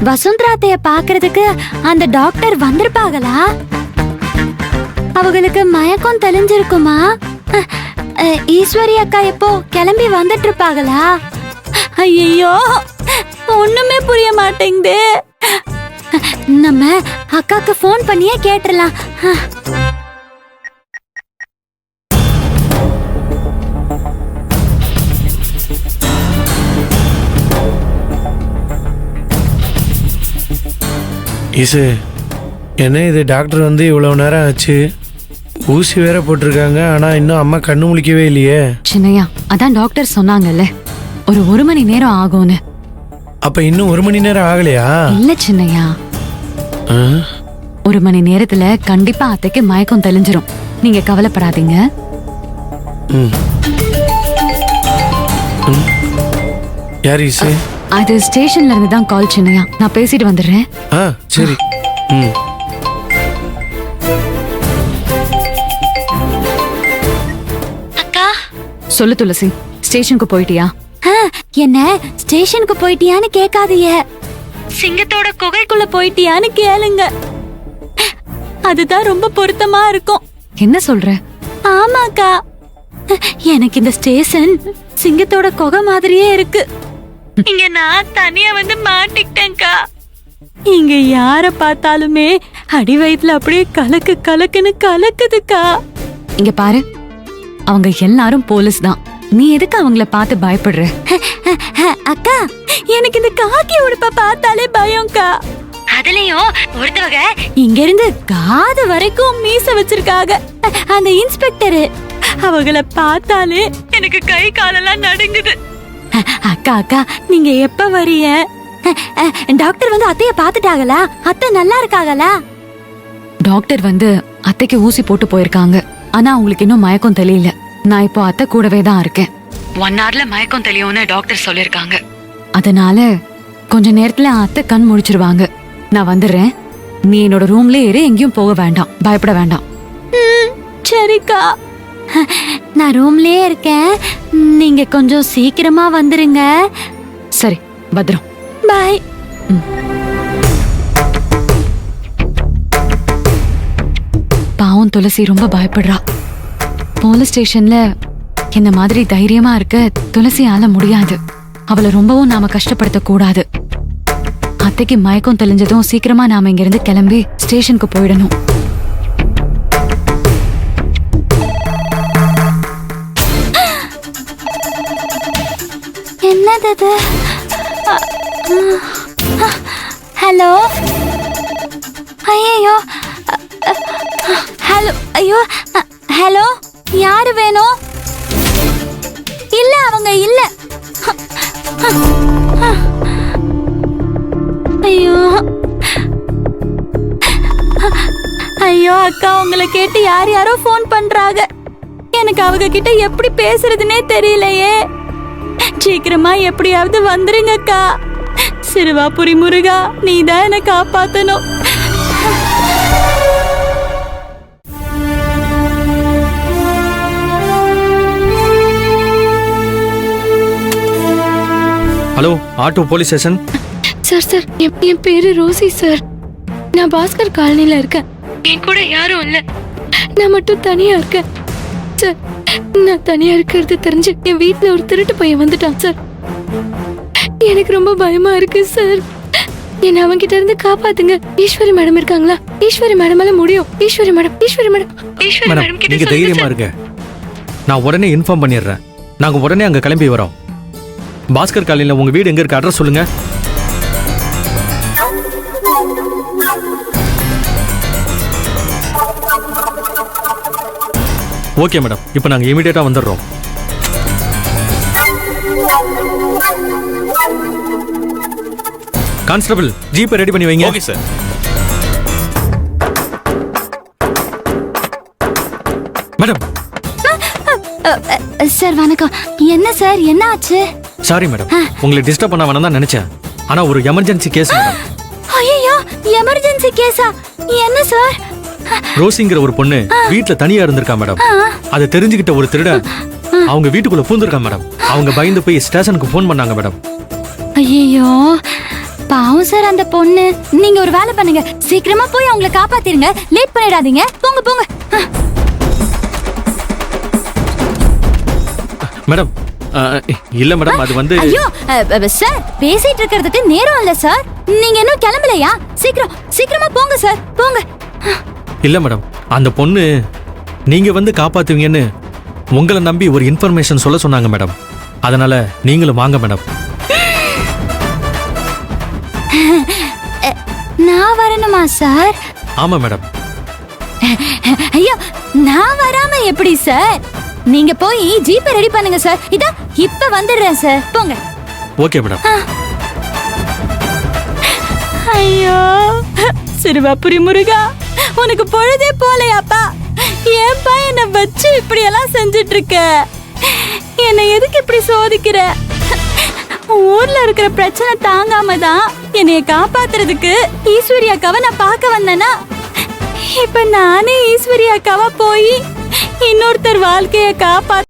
வசுந்தராத்தைய பாக்குறதுக்கு அந்த டாக்டர் வந்திருப்பாங்களா? அவங்களுக்கு மயக்கம் தெளிஞ்சிருக்குமா? ஈஸ்வரி அக்கா எப்போ கிளம்பி வந்துட்டு இருப்பாங்களா? ஐயோ, ஒண்ணுமே புரிய மாட்டேங்குது. நம்ம அக்காக்கு போன் பண்ணியே கேட்டுறலாம். ஈசு, என்ன இது டாக்டர் வந்து இவ்வளோ நேரம் ஆச்சு, ஊசி வேற போட்டிருக்காங்க, ஆனால் இன்னும் அம்மா கண்ணு முழிக்கவே இல்லையே. சின்னையா, அதான் டாக்டர் சொன்னாங்கல்ல ஒரு 1 மணி நேரம் ஆகும்னு. அப்ப இன்னும் 1 மணி நேரம் ஆகலையா? இல்ல சின்னையா, 1 மணி நேரத்துல கண்டிப்பா அத்தைக்கு மயக்கம் தெளிஞ்சிரும். நீங்க கவலைப்படாதீங்க. யார் ஈசு? அது ஸ்டேஷன்ல இருந்து தான் கால். சின்னையா, நான் பேசிட்டு வந்துடுறேன். சரி. அக்கா, சொல்லு துளசி, ஸ்டேஷனுக்கு போயிட்டியா? என்ன ஸ்டேஷனுக்கு போயிட்டியான்னு கேட்காதீங்க, சிங்கத்தோட குகைக்குள்ள போயிட்டியான்னு கேளுங்க. அதுதான் ரொம்ப பொருத்தமா இருக்கும். என்ன சொல்ற? ஆமாக்கா, எனக்கு இந்த ஸ்டேஷன் சிங்கத்தோட குகை மாதிரியே இருக்கு. இங்க நான் தனியா வந்து மாட்டிக்கிட்டேன்க்கா. இங்க யார பார்த்தாலுமே அடி வயித்துல அப்படியே கலக்கு கலக்குன்னு கலக்குதுக்கா. இங்க பாரு, அவங்க எல்லாரும் போலீஸ் தான். நீ எதுக்கு அவங்கள பார்த்து பயப்படுற? அக்கா, எனக்கு இந்த காக்கி உடுப்ப பார்த்தாலே பயம்க்கா. அதுலயும் ஒருத்தவங்க இங்க இருந்து காது வரைக்கும் மீச வச்சிருக்காங்க, அந்த இன்ஸ்பெக்டர். அவங்கள பார்த்தாலே எனக்கு கை காலெல்லாம் நடுங்குது. அக்கா அக்கா, நீங்க எப்ப வரீங்க? டாக்டர் வந்து அத்தைய பாத்துட்டாங்களா? அத்தை நல்லா இருக்காங்களா? டாக்டர் வந்து அத்தைக்கு ஊசி போட்டு போயிருக்காங்க. ஆனா உங்களுக்கு இன்னும் மயக்கம் தெரியல. நான் இப்போ அத்தை கூடவே தான் இருக்கேன். 1 hourல மயக்கம் தெளியும்னு டாக்டர் சொல்லிருக்காங்க. அதனால கொஞ்ச நேரத்துல அத்தை கண் முழிச்சிருவாங்க. நான் வந்துடுறேன். நீ என்னோட ரூம்ல இரு, எங்கேயும் போக வேண்டாம், பயப்பட வேண்டாம். சரிக்கா, நான் ரூம்லயே இருக்கேன். நீங்க கொஞ்சம் சீக்கிரமா வந்துருங்க. சரி, பத்ரம். பாய். பாவம் துளசி ரொம்ப பயப்படுறா. போலீஸ் ஸ்டேஷன்ல என்ன மாதிரி தைரியமா இருக்க துளசியால முடியாது. அவளை ரொம்பவும் நாம கஷ்டப்படுத்த கூடாது. அத்தைக்கு மயக்கம் தெளிஞ்சதும் சீக்கிரமா நாம இங்க இருந்து கிளம்பி ஸ்டேஷனுக்கு போயிடணும். என்னது? ஹலோ, ஐயோ, ஹலோ, ஐயோ, ஹலோ, யாரு வேணும்? இல்ல, அவங்க இல்ல. ஐயோ ஐயோ அக்கா, உங்களை கேட்டு யார் யாரோ போன் பண்றாங்க. எனக்கு அவங்க கிட்ட எப்படி பேசுறதுன்னே தெரியலையே. சீக்கிரமா எப்படியாவது வந்துருங்கக்கா. சிறுவாபுரி முருகா, நீதான் என்னை காப்பாத்தணும். Hello, auto police station. Sir, என் பேரு ரோசி சார். நான் பாஸ்கர் காலனில இருக்கேன். என் கூட யாரும் இல்ல, நான் மட்டும் தனியா இருக்கேன் சார். நான் தனியா இருக்கிறது தெரிஞ்சு என் வீட்டுல ஒரு திருட்டு பையன் வந்துட்டான் சார். எனக்கு ரொம்ப பயமா இருக்கு சார். என்ன அவங்க கிட்ட இருந்து காப்பாத்துங்க. ஈஸ்வரி மேடம் இருக்காங்களா? ஈஸ்வரி மேடமால முடியும். Eswari madam, Eswari madam, Eswari madam கிட்ட நீங்க தைரியமா இருங்க. நான் உடனே இன்ஃபார்ம் பண்ணிடுறேன். நாங்க உடனே அங்க கிளம்பி வரோம். பாஸ்கர் காலனில உங்க வீடு எங்க இருக்கு? அட்ரஸ் சொல்லுங்க. ஓகே மேடம், இப்போ நாங்க இமிடியேட்டா வந்துடுறோம். கான்ஸ்டபிள், ஜீப்பை ரெடி பண்ணி வைங்க. Okay sir. மேடம். சார் வணக்கம். என்ன சார், என்ன ஆச்சு? சாரி மேடம், உங்களை டிஸ்டர்ப் பண்ண வேணாம் தான் நினைச்சேன். ஆனா ஒரு எமர்ஜென்சி கேஸ் மேடம். ஐயோ, எமர்ஜென்சி கேஸா? என்ன சார்? ரோசிங்கிற ஒரு பொண்ணு வீட்ல தனியா இருந்திருக்கா மேடம். அதை தெரிஞ்சுக்கிட்ட ஒரு திருடன் அவங்க வீட்டுக்குள்ள பூந்திருக்கா மேடம். அவங்க பயந்து போய் ஸ்டேஷனுக்கு போன் பண்ணாங்க மேடம். ஐயோ, பாவம் சார் அந்த பொண்ணு. நீங்க ஒரு வேலை பண்ணுங்க, சீக்கிரமா போய் அவங்கள காப்பாத்திருங்க, லேட் பண்ணிடாதீங்க. போங்க போங்க. மேடம் இல்ல மேடம், அது வந்து ஐயோ சார், பேசிட்டு இருக்கிறதுக்கு நேரம் இல்ல சார். நீங்க இன்னும் கிளம்பலையா? சீக்கிரம் சீக்கிரமா போங்க சார், போங்க. இல்ல மேடம், அந்த பொண்ணு நீங்க வந்து காப்பாத்துவீங்கன்னு உங்களை நம்பி ஒரு இன்ஃபர்மேஷன் சொல்ல சொன்னாங்க மேடம். அதனால நீங்களும் வாங்க மேடம். நான் வரணுமா சார்? ஆமா மேடம். ஐயோ, நான் வராம எப்படி சார்? நீங்க போய் ஜிபே ரெடி பண்ணுங்க சார். இதா இப்ப வந்துடுறேன் சார், போங்க. Okay madam. ஐயோ சிறுவாபுரி முருகா, உனக்கு பொழுதே போலையாப்பா? ஏன்பா என்ன வச்சு இப்படி எல்லாம் செஞ்சிட்டு இருக்க? என்னை எதுக்கு இப்படி சோதிக்கிற? ஊர்ல இருக்கிற பிரச்சனை தாங்காம தான் என்னைய காப்பாத்துறதுக்கு ஈஸ்வரி அக்காவை நான் பார்க்க வந்தேனா, இப்ப நானே ஈஸ்வரி அக்காவா போய் இன்னொருத்தர் வாழ்க்கைய காப்பாத்த